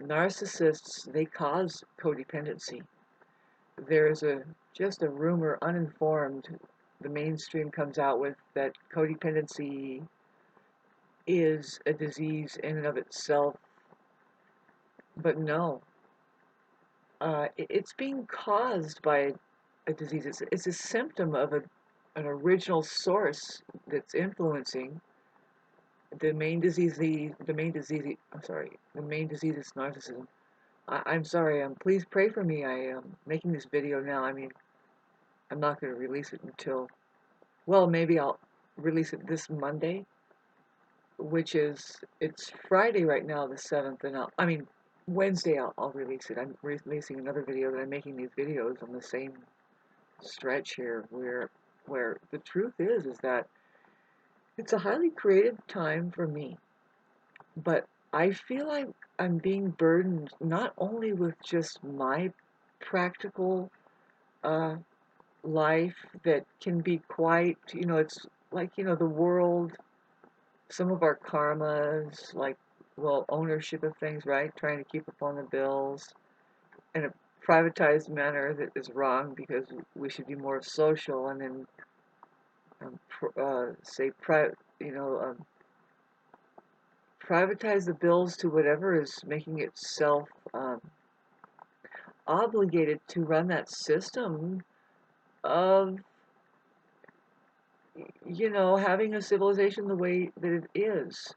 narcissists, they cause codependency. There's just a rumor, uninformed, the mainstream comes out with that codependency is a disease in and of itself, but no, it's being caused by a disease. It's a symptom of an original source that's influencing the main disease. The main disease. I'm sorry. The main disease is narcissism. I'm sorry. Please pray for me. I am making this video now. I mean, I'm not going to release it until, well, maybe I'll release it this Monday, which is, it's Friday right now, the 7th, and I mean, Wednesday I'll release it. I'm releasing another video that I'm making these videos on the same stretch here, where the truth is that it's a highly creative time for me, but I feel like I'm being burdened not only with just my practical uh, life that can be quite, it's like, the world, some of our karmas, like, well, ownership of things, right? Trying to keep up on the bills in a privatized manner that is wrong because we should be more social, and then say, privatize the bills to whatever is making itself obligated to run that system of, having a civilization the way that it is,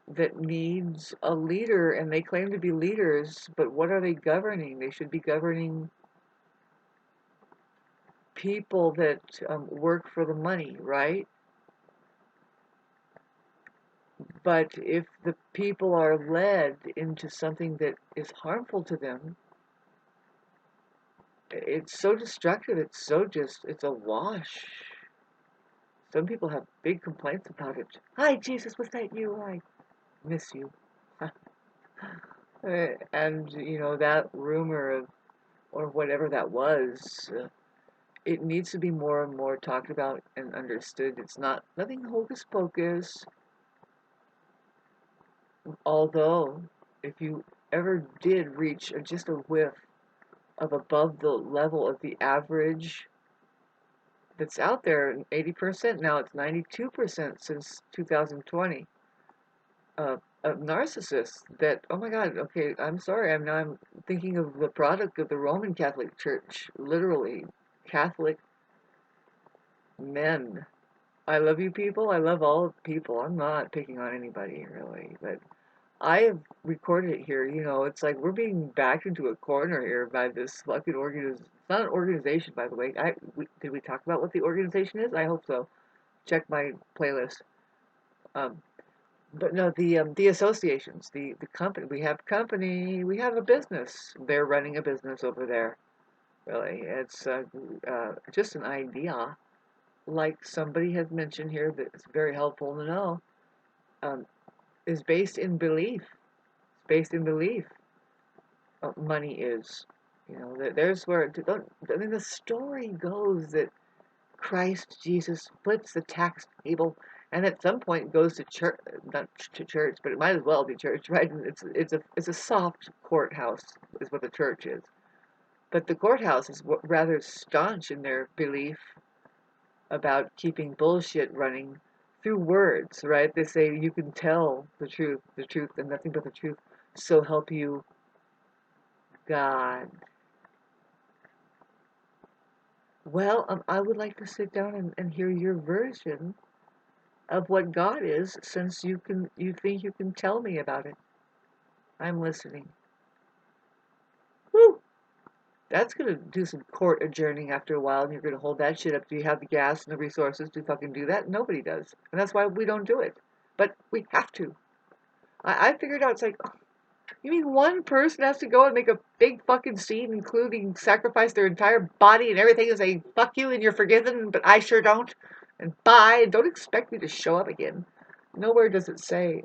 that needs a leader, and they claim to be leaders, but what are they governing? They should be governing people that work for the money, right? But if the people are led into something that is harmful to them, it's so destructive, it's a wash. Some people have big complaints about it. Hi, Jesus, was that you? I miss you. And, that rumor of, or whatever that was, it needs to be more and more talked about and understood. It's nothing hocus pocus. Although, if you ever did reach just a whiff of above the level of the average that's out there, 80%, now it's 92% since 2020, of narcissists that, oh my God, okay, I'm sorry, I'm thinking of the product of the Roman Catholic Church, literally, Catholic men. I love you people, I love all people, I'm not picking on anybody, really, but I have recorded it here, it's like we're being backed into a corner here by this fucking organization. It's not an organization, by the way. Did we talk about what the organization is? I hope so. Check my playlist. Um, but no, the associations, the company. We have a business. They're running a business over there. Really, it's just an idea. Like somebody has mentioned here, that it's very helpful to know. Um, is based in belief. It's based in belief. Money is. There's where, I mean, the story goes that Christ Jesus flips the tax table, and at some point goes to church, not to church, but it might as well be church, right? It's a soft courthouse, is what the church is. But the courthouse is rather staunch in their belief about keeping bullshit running through words, right? They say you can tell the truth, and nothing but the truth. So help you God. Well, I would like to sit down and hear your version of what God is, since you think you can tell me about it. I'm listening. Woo! That's gonna do some court adjourning after a while, and you're gonna hold that shit up. Do you have the gas and the resources to fucking do that? Nobody does. And that's why we don't do it. But we have to. I figured out, it's like, oh, you mean one person has to go and make a big fucking scene, including sacrifice their entire body and everything, and say, fuck you and you're forgiven, but I sure don't? And bye, and don't expect me to show up again. Nowhere does it say,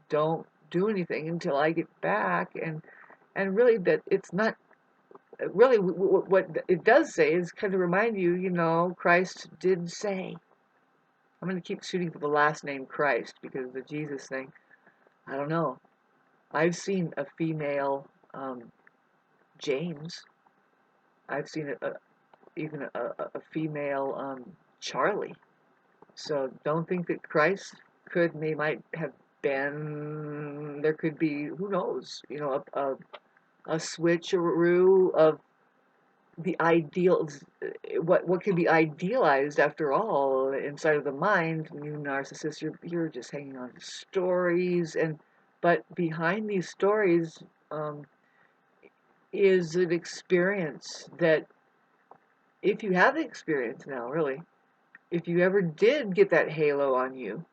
don't do anything until I get back, and really that it's not, really what it does say is kind of remind you, Christ did say. I'm going to keep shooting for the last name Christ, because the Jesus thing, I don't know. I've seen a female James. I've seen even a female Charlie. So don't think that Christ they might have been, there could be, who knows, a switcheroo of the ideals, what can be idealized after all inside of the mind. You narcissist, you're just hanging on to stories, but behind these stories um, is an experience that, if you have the experience now, really, if you ever did get that halo on you,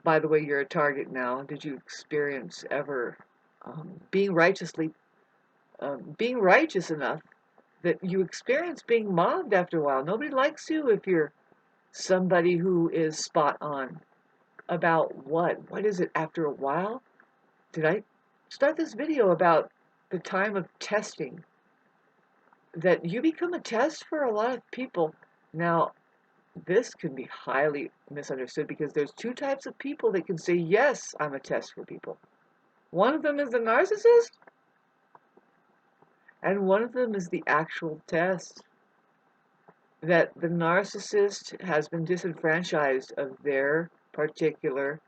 by the way, you're a target now. Did you experience ever being being righteous enough that you experience being mobbed after a while? Nobody likes you if you're somebody who is spot on about what? What is it after a while? Did I start this video about the time of testing? That you become a test for a lot of people. Now, this can be highly misunderstood because there's two types of people that can say, yes, I'm a test for people. One of them is the narcissist, and one of them is the actual test. That the narcissist has been disenfranchised of their particular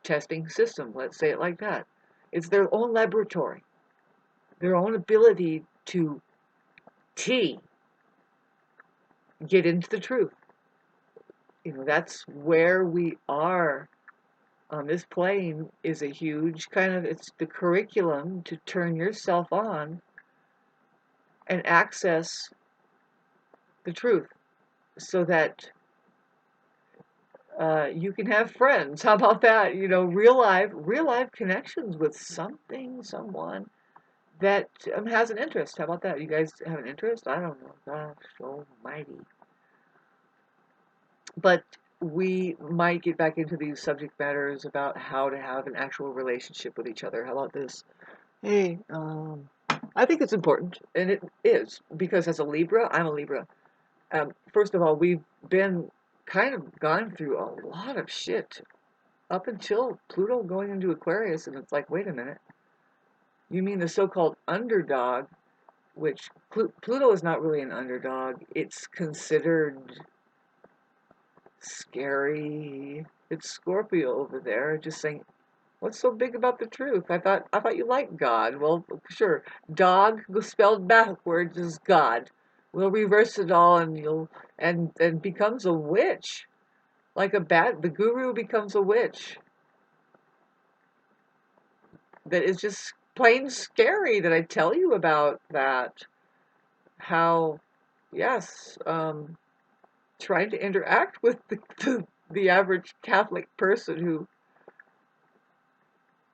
testing system. Let's say it like that. It's their own laboratory, their own ability to get into the truth. That's where we are on this plane, is a huge kind of, it's the curriculum to turn yourself on and access the truth so that you can have friends. How about that? Real life connections with something, someone that has an interest. How about that? You guys have an interest? I don't know. Gosh almighty. But we might get back into these subject matters about how to have an actual relationship with each other. How about this? Hey, I think it's important, and it is, because as a Libra, I'm a Libra. First of all, we've been kind of gone through a lot of shit up until Pluto going into Aquarius, and it's like, wait a minute. You mean the so-called underdog, which Pluto is not really an underdog. It's considered scary. It's Scorpio over there, just saying, what's so big about the truth? I thought you liked God. Well, sure. Dog spelled backwards is God. We'll reverse it all, and and becomes a witch. Like the guru becomes a witch. That is just plain scary, that I tell you about that. How, yes, trying to interact with the average Catholic person who,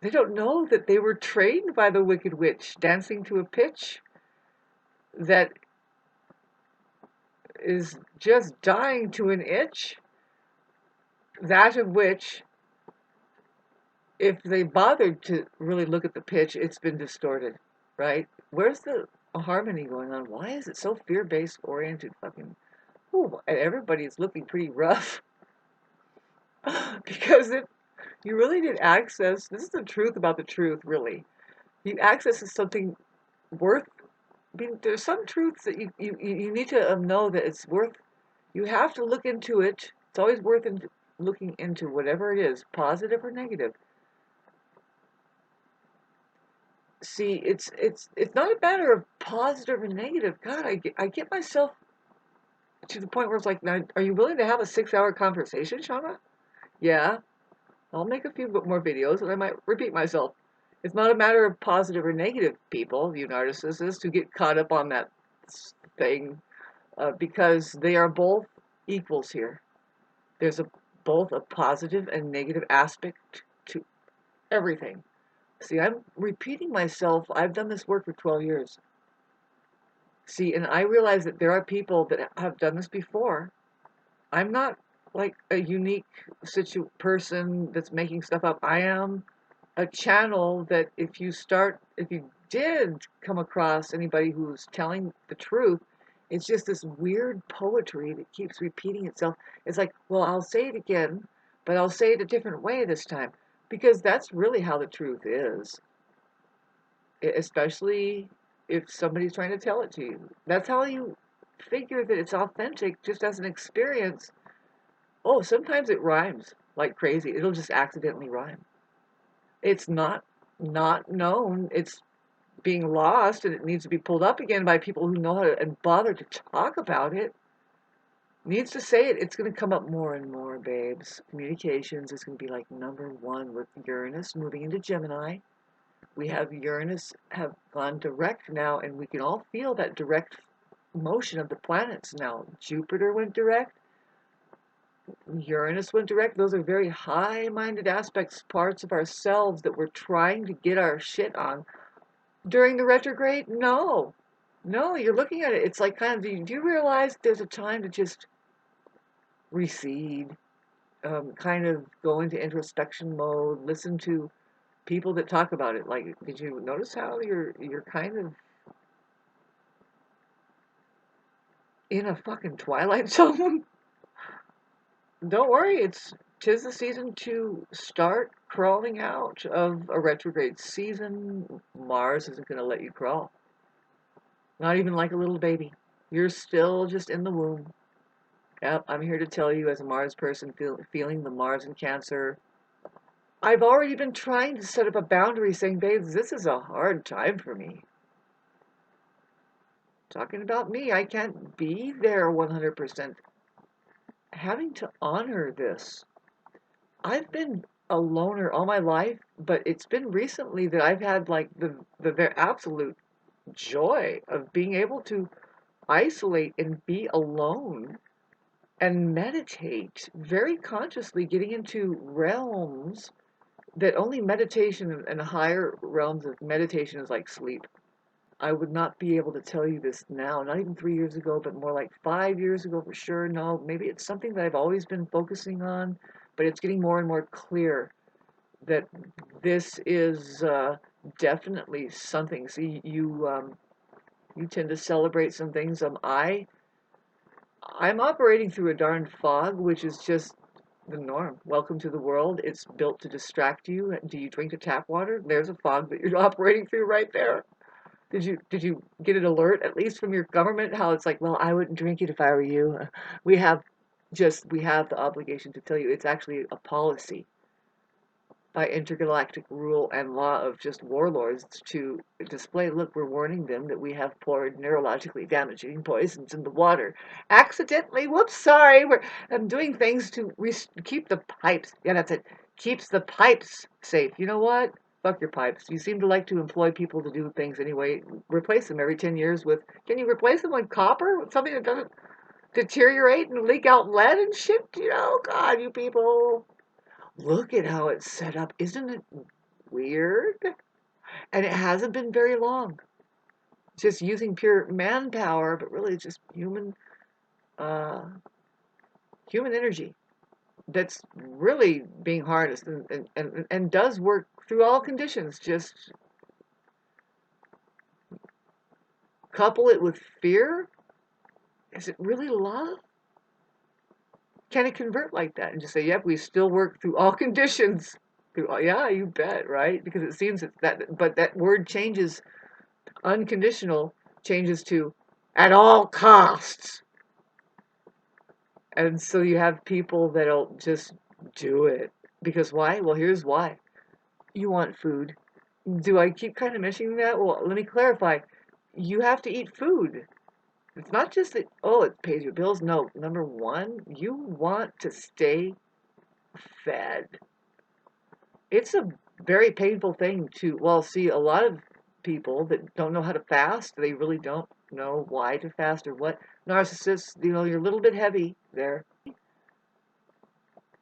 they don't know that they were trained by the Wicked Witch, dancing to a pitch that is just dying to an itch, that of which, if they bothered to really look at the pitch, it's been distorted, right? Where's the harmony going on? Why is it so fear-based oriented fucking, ooh, and everybody's looking pretty rough? Because if you really did access, this is the truth about the truth, really. You access is something worth, I mean, there's some truths that you need to know that it's worth, you have to look into it. It's always worth looking into whatever it is, positive or negative. See, it's not a matter of positive or negative. God, I get myself to the point where it's like, now, are you willing to have a 6-hour conversation, Shauna? Yeah, I'll make a few more videos, and I might repeat myself. It's not a matter of positive or negative, people, you narcissists, who get caught up on that thing, because they are both equals here. There's both a positive and negative aspect to everything. See, I'm repeating myself. I've done this work for 12 years. See, and I realize that there are people that have done this before. I'm not like a unique person that's making stuff up. I am a channel that, if you did come across anybody who's telling the truth, it's just this weird poetry that keeps repeating itself. It's like, well, I'll say it again, but I'll say it a different way this time, because that's really how the truth is. especially if somebody's trying to tell it to you. That's how you figure that it's authentic, just as an experience. Oh, sometimes it rhymes like crazy. It'll just accidentally rhyme. It's not known. It's being lost, and it needs to be pulled up again by people who know how to and bother to talk about it. Needs to say it. It's going to come up more and more, babes. Communications is going to be like number one with Uranus moving into Gemini. We have Uranus have gone direct now, and we can all feel that direct motion of the planets now. Jupiter went direct, Uranus went direct. Those are very high-minded aspects, parts of ourselves that we're trying to get our shit on. During the retrograde, no. No, you're looking at it. It's like kind of, do you realize there's a time to just recede, kind of go into introspection mode, listen to people that talk about it. Like, did you notice how you're kind of in a fucking twilight zone? Don't worry, tis the season to start crawling out of a retrograde season. Mars isn't going to let you crawl. Not even like a little baby. You're still just in the womb. Yep, I'm here to tell you, as a Mars person, feeling the Mars in Cancer. I've already been trying to set up a boundary saying, babes, this is a hard time for me. Talking about me, I can't be there 100%. Having to honor this. I've been a loner all my life, but it's been recently that I've had like the very absolute joy of being able to isolate and be alone and meditate very consciously, getting into realms that only meditation and higher realms of meditation is like sleep. I would not be able to tell you this now, not even 3 years ago, but more like 5 years ago for sure. No, maybe it's something that I've always been focusing on, but it's getting more and more clear that this is definitely something. See, you tend to celebrate some things. I'm operating through a darn fog, which is just the norm. Welcome to the world. It's built to distract you. Do you drink the tap water? There's a fog that you're operating through right there. Did you get an alert at least from your government? How it's like, well, I wouldn't drink it if I were you. We have we have the obligation to tell you it's actually a policy by intergalactic rule and law of just warlords to display, look, we're warning them that we have poured neurologically damaging poisons in the water. Accidentally, whoops, sorry, I'm doing things to keep the pipes, yeah, that's it, keeps the pipes safe. You know what? Fuck your pipes. You seem to like to employ people to do things anyway. Replace them every 10 years with, can you replace them with copper? With something that doesn't deteriorate and leak out lead and shit? You know, God, you people. Look at how it's set up. Isn't it weird? And it hasn't been very long. Just using pure manpower, but really just uh, human energy that's really being harnessed and does work through all conditions. Just couple it with fear. Is it really love? Can it convert like that and just say, yep, we still work through all conditions? Yeah, you bet, right? Because it seems but that word changes. Unconditional changes to at all costs. And so you have people that'll just do it. Because why? Well, here's why. You want food. Do I keep kind of mentioning that? Well, let me clarify. You have to eat food. It's not just that, oh, it pays your bills. No, number one, you want to stay fed. It's a very painful thing to, well, see, a lot of people that don't know how to fast, they really don't know why to fast or what. Narcissists, you're a little bit heavy there.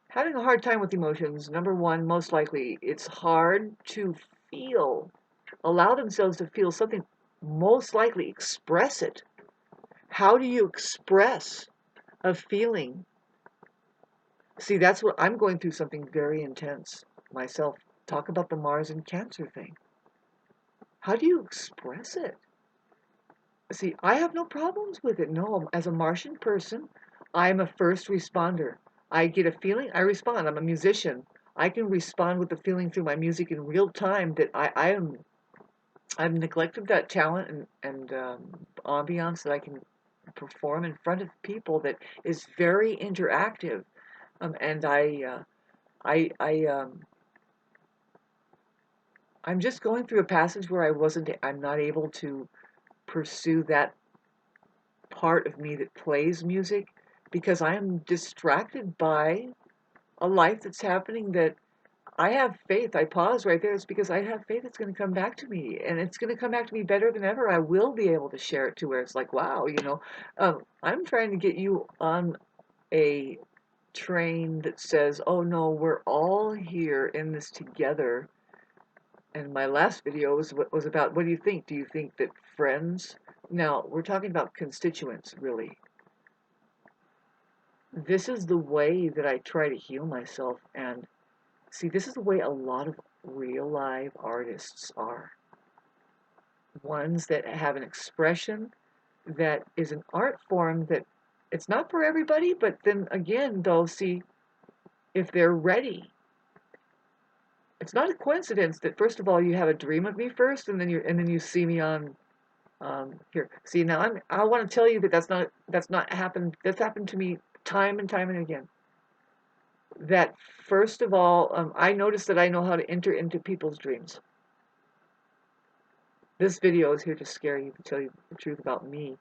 Having a hard time with emotions, number one, most likely, it's hard to feel, allow themselves to feel something, most likely express it. How do you express a feeling? See, that's what I'm going through, something very intense myself. Talk about the Mars and Cancer thing. How do you express it? See, I have no problems with it. No, as a Martian person, I'm a first responder. I get a feeling, I respond. I'm a musician. I can respond with the feeling through my music in real time that I am I've neglected that talent and ambiance that I can perform in front of people that is very interactive. And I I'm just going through a passage where I'm not able to pursue that part of me that plays music because I am distracted by a life that's happening that I have faith. I pause right there. It's because I have faith it's going to come back to me, and it's going to come back to me better than ever. I will be able to share it to where it's like, wow, I'm trying to get you on a train that says, oh no, we're all here in this together. And my last video was about, what do you think? Do you think that friends? Now, we're talking about constituents, really. This is the way that I try to heal myself. And see, this is the way a lot of real live artists are. Ones that have an expression that is an art form that it's not for everybody, but then again, though, see, if they're ready, it's not a coincidence that first of all you have a dream of me first, and then you see me on here. See, now I want to tell you that that's not happened. That's happened to me time and time and again. That first of all, I noticed that I know how to enter into people's dreams. This video is here to scare you, to tell you the truth about me.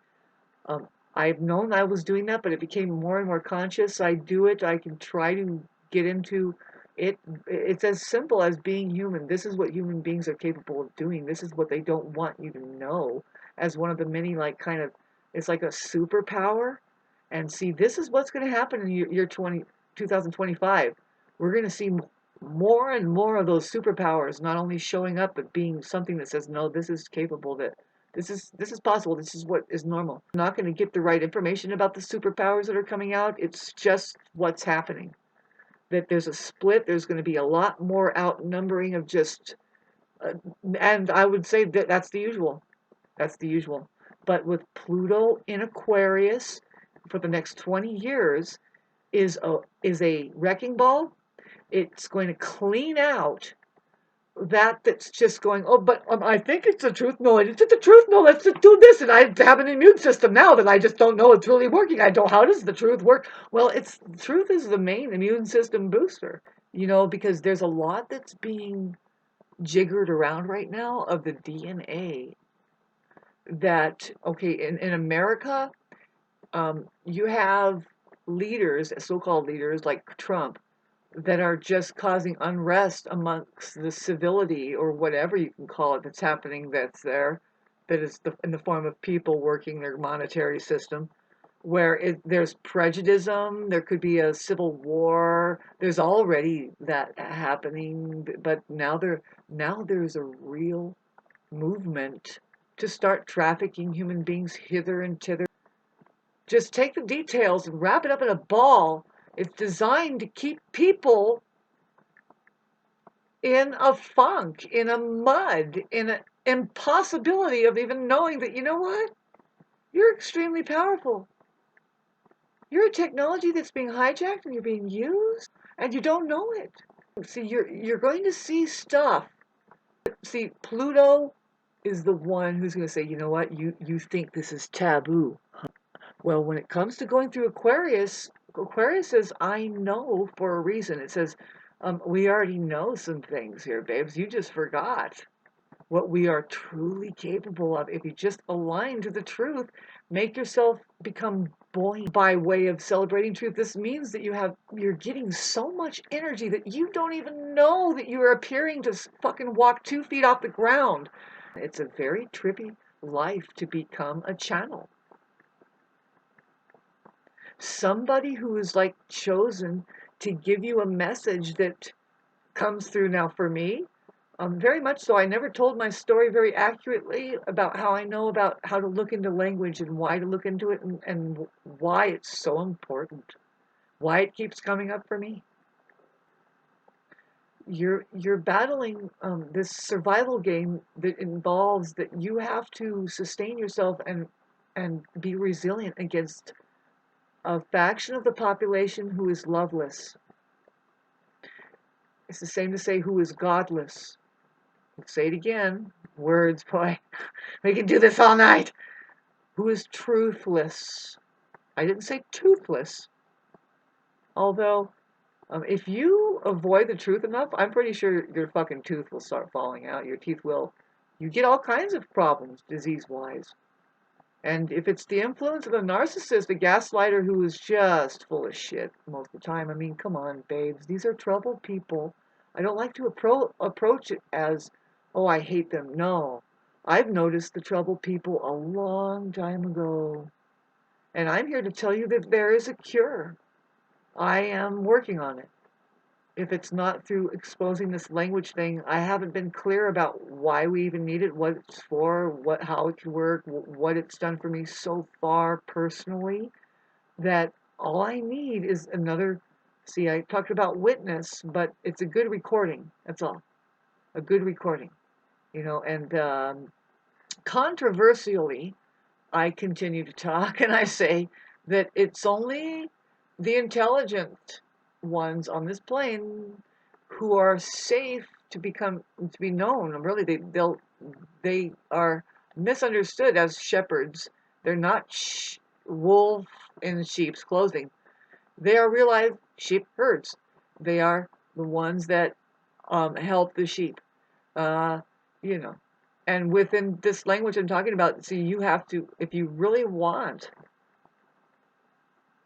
Um, I've known I was doing that, but it became more and more conscious. I do it. I can try to get into it. It's as simple as being human. This is what human beings are capable of doing. This is what they don't want you to know as one of the many, like, kind of, it's like a superpower. And see, this is what's going to happen in year 2025. We're going to see more and more of those superpowers not only showing up, but being something that says, no, this is capable, that this is possible. This is what is normal. I'm not going to get the right information about the superpowers that are coming out. It's just what's happening. That there's a split. There's going to be a lot more outnumbering of just, and I would say that that's the usual. That's the usual. But with Pluto in Aquarius for the next 20 years is a wrecking ball. It's going to clean out that's just going, oh, but I think it's the truth. No, it's the truth. No, let's just do this. And I have an immune system now that I just don't know it's really working. I don't, how does the truth work? Well, truth is the main immune system booster, because there's a lot that's being jiggered around right now of the DNA that, okay, in America, you have leaders, so-called leaders like Trump, that are just causing unrest amongst the civility or whatever you can call it that's happening that's there, that is in the form of people working their monetary system, where there's prejudice, there could be a civil war. There's already that happening, but now there's a real movement to start trafficking human beings hither and thither. Just take the details and wrap it up in a ball. It's designed to keep people in a funk, in a mud, in an impossibility of even knowing that, you know what? You're extremely powerful. You're a technology that's being hijacked and you're being used and you don't know it. See, you're going to see stuff. See, Pluto is the one who's going to say, you know what? You think this is taboo. Well, when it comes to going through Aquarius, Aquarius says, I know for a reason. It says, we already know some things here, babes. You just forgot what we are truly capable of. If you just align to the truth, make yourself become buoyant by way of celebrating truth. This means that you're getting so much energy that you don't even know that you are appearing to fucking walk 2 feet off the ground. It's a very trippy life to become a channel. Somebody who is like chosen to give you a message that comes through. Now for me, very much so, I never told my story very accurately about how I know about how to look into language and why to look into it, and why it's so important, why it keeps coming up for me. You're battling this survival game that involves that you have to sustain yourself and be resilient against a faction of the population who is loveless. It's the same to say who is godless. Say it again. Words, boy. We can do this all night. Who is truthless? I didn't say toothless. Although, if you avoid the truth enough, I'm pretty sure your fucking tooth will start falling out. Your teeth will. You get all kinds of problems, disease-wise. And if it's the influence of a narcissist, a gaslighter who is just full of shit most of the time, I mean, come on, babes. These are troubled people. I don't like to approach it as, oh, I hate them. No. I've noticed the troubled people a long time ago. And I'm here to tell you that there is a cure. I am working on it. If it's not through exposing this language thing, I haven't been clear about why we even need it, what it's for, how it can work, what it's done for me so far personally, that all I need is another. See, I talked about witness, but it's a good recording. That's all. A good recording, and controversially, I continue to talk and I say that it's only the intelligent ones on this plane who are safe to be known. Really, they are misunderstood as shepherds. They're not wolf in sheep's clothing. They are real life sheep herds. They are the ones that help the sheep. Uh, you know, and within this language I'm talking about, see, you have to, if you really want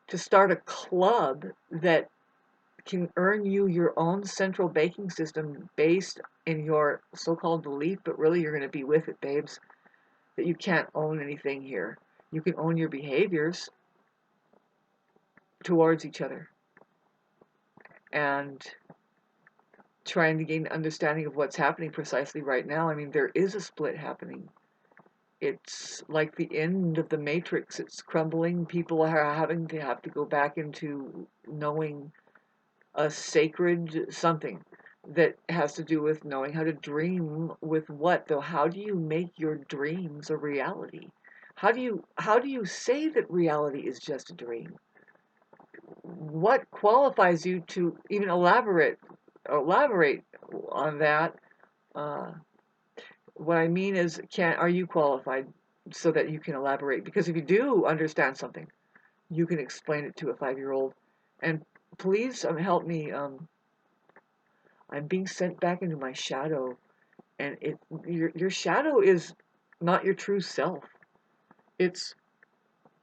to start a club that can earn you your own central banking system based in your so-called belief, but really you're going to be with it, babes, that you can't own anything here. You can own your behaviors towards each other and trying to gain understanding of what's happening precisely right now. I mean, there is a split happening. It's like the end of the matrix. It's crumbling. People are having to go back into knowing a sacred something that has to do with knowing how to dream with what, though. How do you make your dreams a reality? How do you say that reality is just a dream? What qualifies you to even elaborate on that? Uh, what I mean is, are you qualified so that you can elaborate? Because if you do understand something, you can explain it to a 5-year-old. And please help me. I'm being sent back into my shadow, and your shadow is not your true self. It's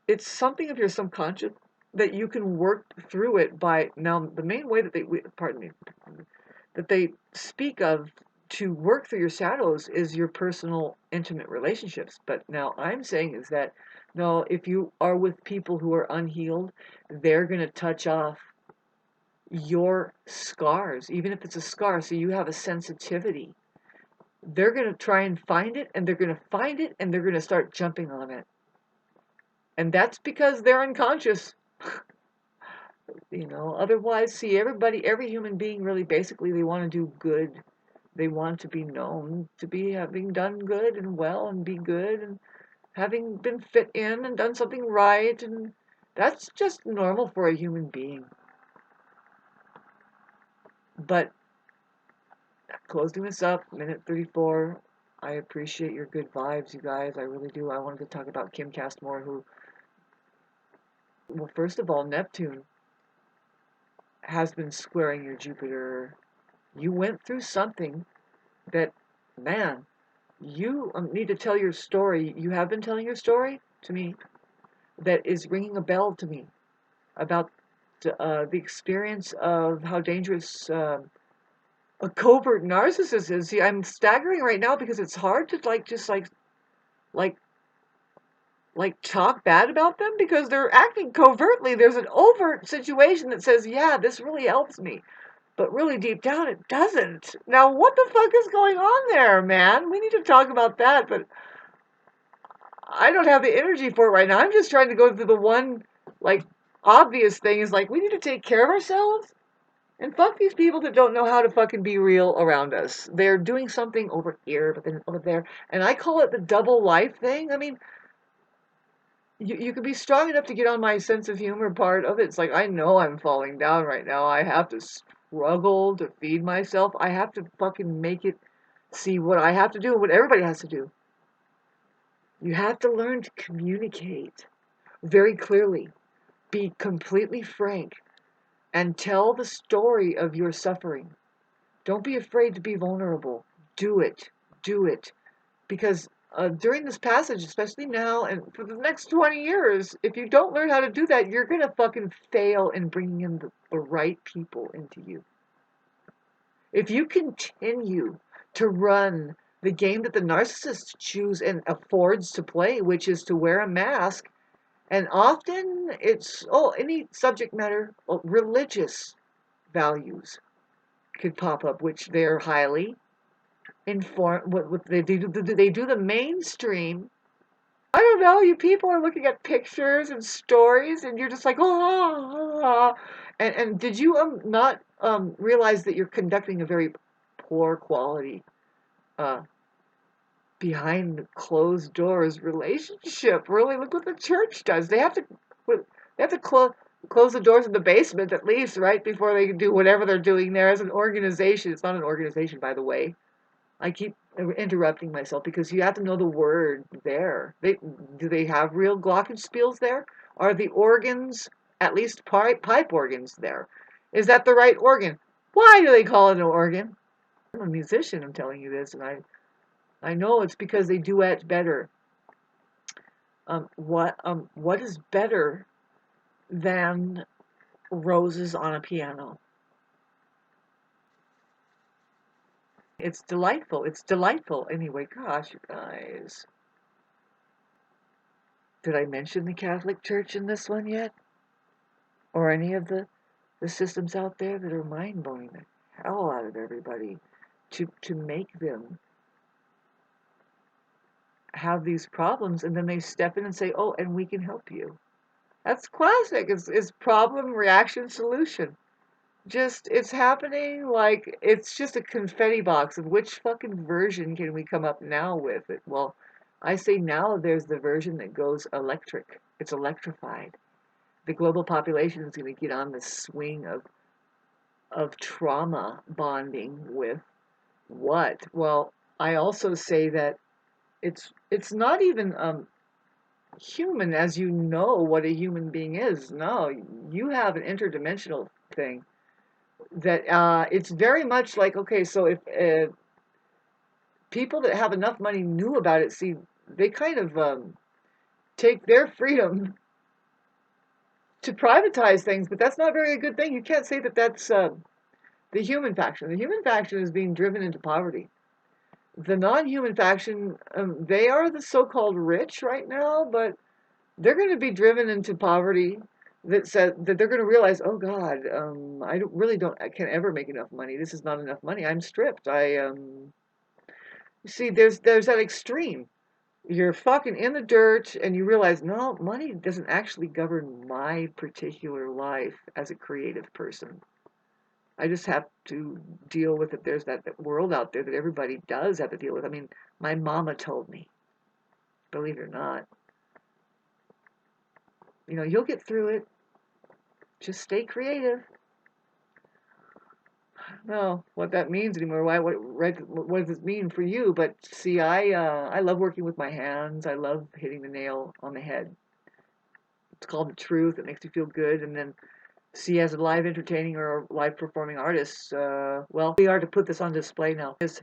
it's something of your subconscious that you can work through it by. Now, the main way that pardon me, that they speak of to work through your shadows is your personal intimate relationships. But now I'm saying is that no, if you are with people who are unhealed, they're going to touch off your scars, even if it's a scar, so you have a sensitivity. They're going to try and find it, and they're going to find it, and they're going to start jumping on it. And that's because they're unconscious. Otherwise, see, every human being really basically, they want to do good. They want to be known to be having done good and well and be good and having been fit in and done something right. And that's just normal for a human being. But closing this up, minute 34. I appreciate your good vibes, you guys. I really do. I wanted to talk about Kim Castmore, who, well, first of all, Neptune has been squaring your Jupiter. You went through something that, man, you need to tell your story. You have been telling your story to me that is ringing a bell to me about the experience of how dangerous a covert narcissist is. See, I'm staggering right now because it's hard to like talk bad about them because they're acting covertly. There's an overt situation that says, yeah, this really helps me. But really deep down, it doesn't. Now, what the fuck is going on there, man? We need to talk about that, but I don't have the energy for it right now. I'm just trying to go through the one, obvious thing is, we need to take care of ourselves. And fuck these people that don't know how to fucking be real around us. They're doing something over here, but then over there. And I call it the double life thing. I mean, you can be strong enough to get on my sense of humor part of it. It's like, I know I'm falling down right now. I have to struggle to feed myself. I have to fucking make it See, what I have to do, what everybody has to do, you have to learn to communicate very clearly, be completely frank, and tell the story of your suffering. Don't be afraid to be vulnerable. Do it. Do it. Because during this passage, especially now and for the next 20 years, if you don't learn how to do that, you're going to fucking fail in bringing in the right people into you. If you continue to run the game that the narcissist chooses and affords to play, which is to wear a mask, and often it's, any subject matter, religious values could pop up, which they're highly informed. What they do the mainstream. I don't know. You people are looking at pictures and stories, and you're just like, oh. And did you not realize that you're conducting a very poor quality uh, behind closed doors relationship? Really, look what the church does. They have to close the doors in the basement at least, right, before they can do whatever they're doing there as an organization. It's not an organization, by the way. I keep interrupting myself because you have to know the word there. Do they have real glockenspiels there? Are the organs, at least pipe organs there? Is that the right organ? Why do they call it an organ? I'm a musician, I'm telling you this, and I know it's because they duet better. What is better than roses on a piano? It's delightful. It's delightful. Anyway, gosh, you guys. Did I mention the Catholic Church in this one yet? Or any of the systems out there that are mind-blowing the hell out of everybody to make them have these problems, and then they step in and say, oh, and we can help you. That's classic. It's problem, reaction, solution. Just, it's happening like it's just a confetti box of which fucking version can we come up now with it. Well, I say now there's the version that goes electric. It's electrified. The global population is going to get on the swing of trauma bonding with what? Well, I also say that it's not even human as you know what a human being is. No, you have an interdimensional thing that it's very much like, okay, so if people that have enough money knew about it, see, they kind of take their freedom to privatize things, but that's not very a good thing. You can't say that that's the human faction. The human faction is being driven into poverty. The non-human faction, they are the so-called rich right now, but they're going to be driven into poverty. That said, that they're going to realize, oh God, I can't ever make enough money. This is not enough money. I'm stripped. You see, there's that extreme. You're fucking in the dirt, and you realize, no, money doesn't actually govern my particular life as a creative person. I just have to deal with it. There's that world out there that everybody does have to deal with. I mean, my mama told me, believe it or not, you'll get through it. Just stay creative. I don't know what that means anymore. What does it mean for you? But see, I love working with my hands. I love hitting the nail on the head. It's called the truth. It makes me feel good. And then see, as a live entertaining or live performing artist, well, we are to put this on display now. Is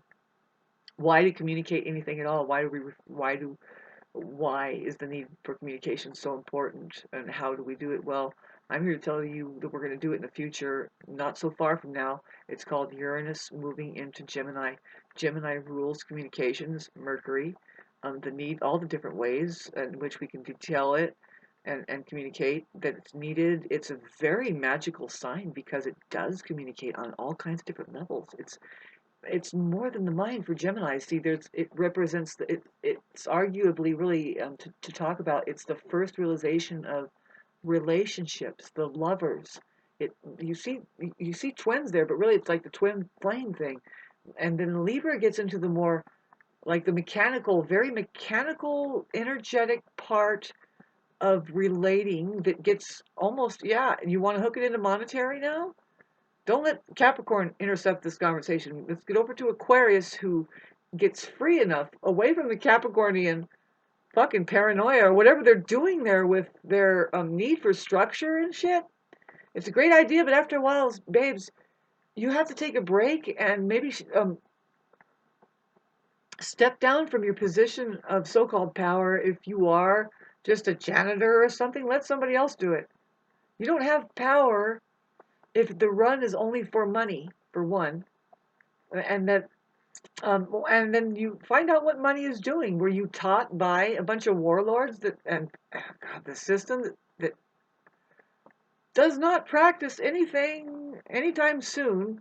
why to communicate anything at all? Why is the need for communication so important, and how do we do it? Well, I'm here to tell you that we're going to do it in the future, not so far from now. It's called Uranus moving into Gemini. Gemini rules communications, Mercury, all the different ways in which we can detail it and communicate that it's needed. It's a very magical sign because it does communicate on all kinds of different levels. It's more than the mind for Gemini. See, it represents it's arguably really to talk about. It's the first realization of relationships, the lovers. It you see twins there, but really it's like the twin flame thing. And then Libra gets into the more like the mechanical, very mechanical, energetic part of relating that gets almost, yeah. You want to hook it into monetary now? Don't let Capricorn intercept this conversation. Let's get over to Aquarius, who gets free enough away from the Capricornian fucking paranoia or whatever they're doing there with their need for structure and shit. It's a great idea, but after a while, babes, you have to take a break and maybe step down from your position of so-called power. If you are just a janitor or something, let somebody else do it. You don't have power if the run is only for money, for one, and that and then you find out what money is doing. Were you taught by a bunch of warlords that and God, the system that does not practice anything anytime soon?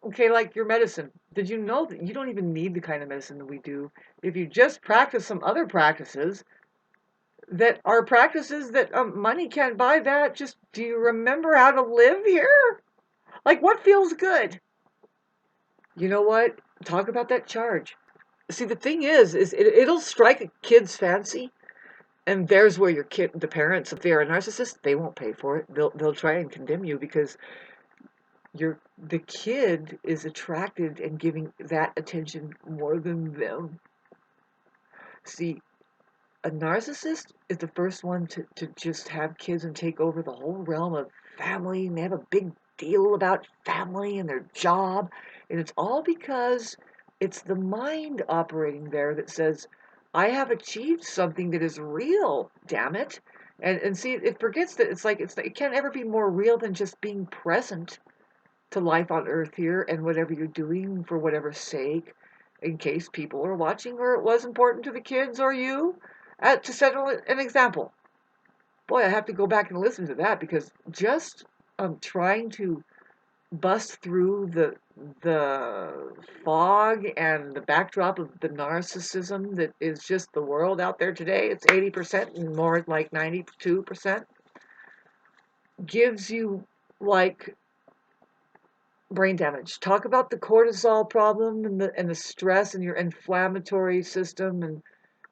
Okay, like your medicine. Did you know that you don't even need the kind of medicine that we do? If you just practice some other practices that are practices that money can't buy, that just do you remember how to live here? Like what feels good? You know what? Talk about that charge. See, the thing is it'll strike a kid's fancy, and there's where your kid, the parents, if they're a narcissist, they won't pay for it. They'll try and condemn you because the kid is attracted and giving that attention more than them. See, a narcissist is the first one to just have kids and take over the whole realm of family, and they have a big deal about family and their job. And it's all because it's the mind operating there that says, I have achieved something that is real, damn it. And see, it forgets that it can't ever be more real than just being present to life on earth here and whatever you're doing for whatever sake, in case people are watching or it was important to the kids or you, to set an example. Boy, I have to go back and listen to that because just trying to bust through the fog and the backdrop of the narcissism that is just the world out there today, it's 80% and more like 92%, gives you like brain damage. Talk about the cortisol problem and the stress in your inflammatory system and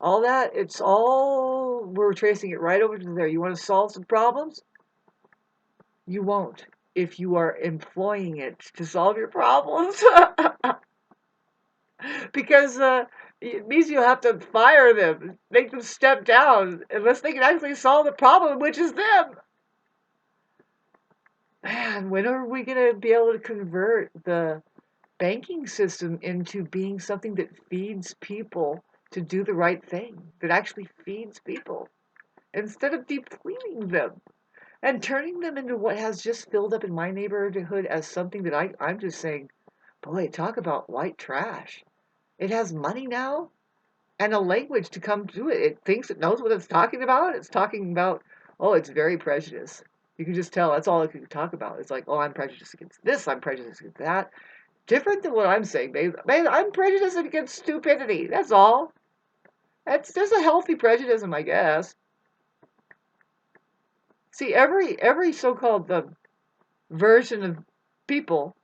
all that. It's all, we're tracing it right over to there. You want to solve some problems? You won't if you are employing it to solve your problems. Because it means you have to fire them, make them step down, unless they can actually solve the problem, which is them. Man, when are we going to be able to convert the banking system into being something that feeds people to do the right thing, that actually feeds people, instead of depleting them and turning them into what has just filled up in my neighborhood as something that I'm just saying, boy, talk about white trash. It has money now and a language to come to it. It thinks it knows what it's talking about. It's talking about, oh, it's very prejudiced. You can just tell that's all it can talk about. It's like, oh, I'm prejudiced against this, I'm prejudiced against that. Different than what I'm saying, babe. Babe, I'm prejudiced against stupidity. That's all. That's just a healthy prejudice, I guess. See, every so-called version of people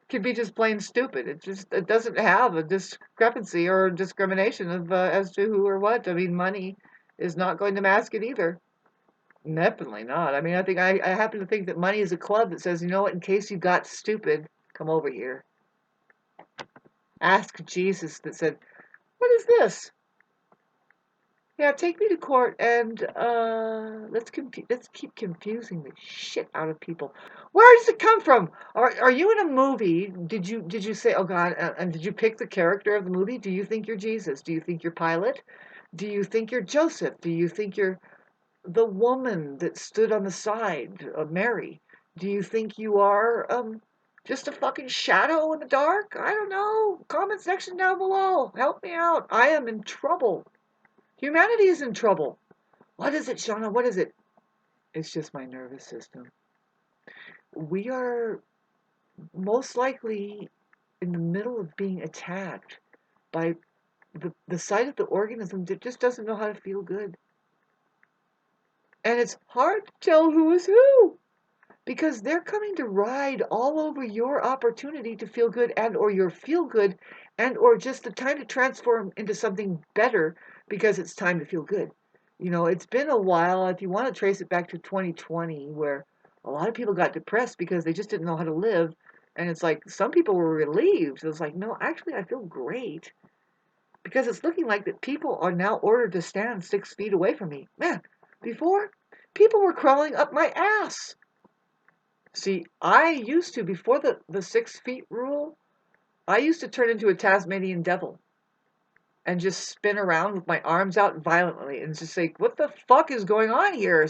can be just plain stupid. It doesn't have a discrepancy or discrimination of as to who or what. I mean, money is not going to mask it either. Definitely not. I mean, I happen to think that money is a club that says, you know what, in case you got stupid, come over here. Ask Jesus that said, what is this? Yeah, take me to court and let's keep confusing the shit out of people. Where does it come from? Are you in a movie? Did you say, oh God, and did you pick the character of the movie? Do you think you're Jesus? Do you think you're Pilate? Do you think you're Joseph? Do you think you're the woman that stood on the side of Mary? Do you think you are just a fucking shadow in the dark? I don't know. Comment section down below. Help me out. I am in trouble. Humanity is in trouble. What is it, Shauna? What is it? It's just my nervous system. We are most likely in the middle of being attacked by the side of the organism that just doesn't know how to feel good. And it's hard to tell who is who because they're coming to ride all over your opportunity to feel good and or your feel good and or just the time to transform into something better because it's time to feel good. You know, it's been a while. If you want to trace it back to 2020 where a lot of people got depressed because they just didn't know how to live, and it's like some people were relieved. It was like, no, actually I feel great. because it's looking like that people are now ordered to stand 6 feet away from me. Man, before, people were crawling up my ass. See, I used to, before the 6 feet rule, I used to turn into a Tasmanian devil and just spin around with my arms out violently and just say, what the fuck is going on here?